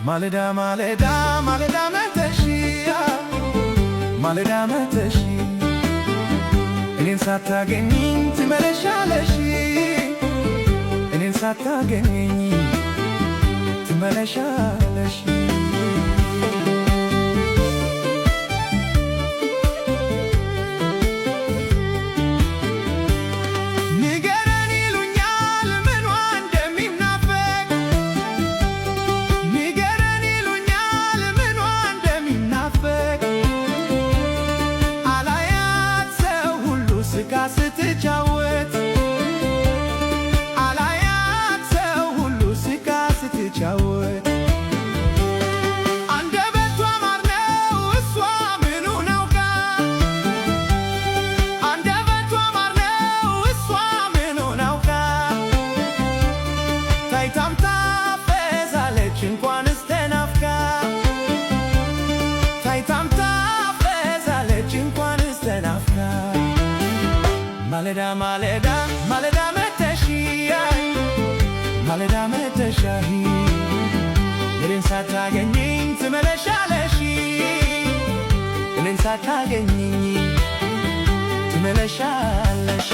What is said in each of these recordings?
ማለዳ ማለዳ ማለዳ መተሽ ማለዳ መተሽ እኔን ሳታገኚኝ ትመለሻለሽ እኔን ሳታገኚኝ ትመለሻለሽ ስትጫወት አላያት ሰው ሁሉ ስቃ ስትጫወት አንደበቷ ማር ነው እሷ ምኑን አውቃ አንደበቷ ማር ነው እሷ ምኑን አውቃ ታይታም ታፈዛለች እንኳንስ ተናፍቃ ታይታም ታፈዛለች እንኳንስ ተናፍቃ ማለዳ ማለዳ ማለዳ መተሽ ማለዳ መተሽ እኔን ሳታገኚኝ ትመለሻለሽ እኔን ሳታገኚኝ ትመለሻለሽ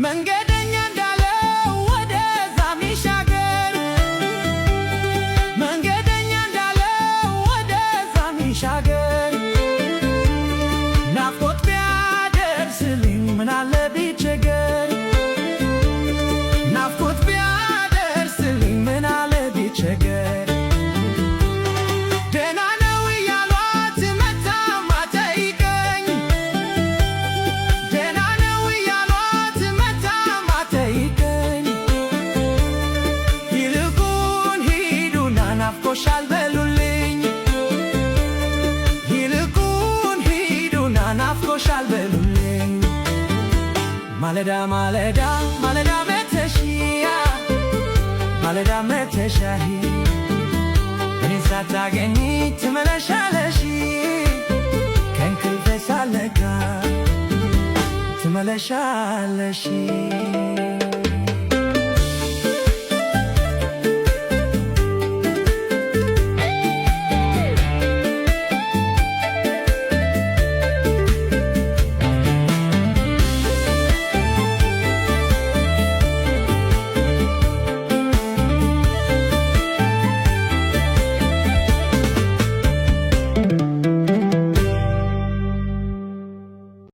መንገደኛ እንዳለው ወደዛ ሚሻገር መንገደኛ እንዳለው ወደዛ ሚሻገር ናፍቆት ቢያደርስልኝ ምናለ ቢቸገር ናፍቆት ቢያደርስልኝ ምናለ ቢቸገር ደህና ነው እያሏት መታ ማጠይቀኝ ደህና ነው እያሏት መታ ማጠይቀኝ ይልቁን ሂዱና ናፍቆሻል በሉልኝ ይልቁን ሂዱና ናፍቆሻል በሉልኝ ማለዳ ማለዳ ማለዳ መተሽ ማለዳ መተሽ እኔን ሳታገኚ ትመለሻለሽ ከእንቅልፌ ሳልነቃ ትመለሻለሽ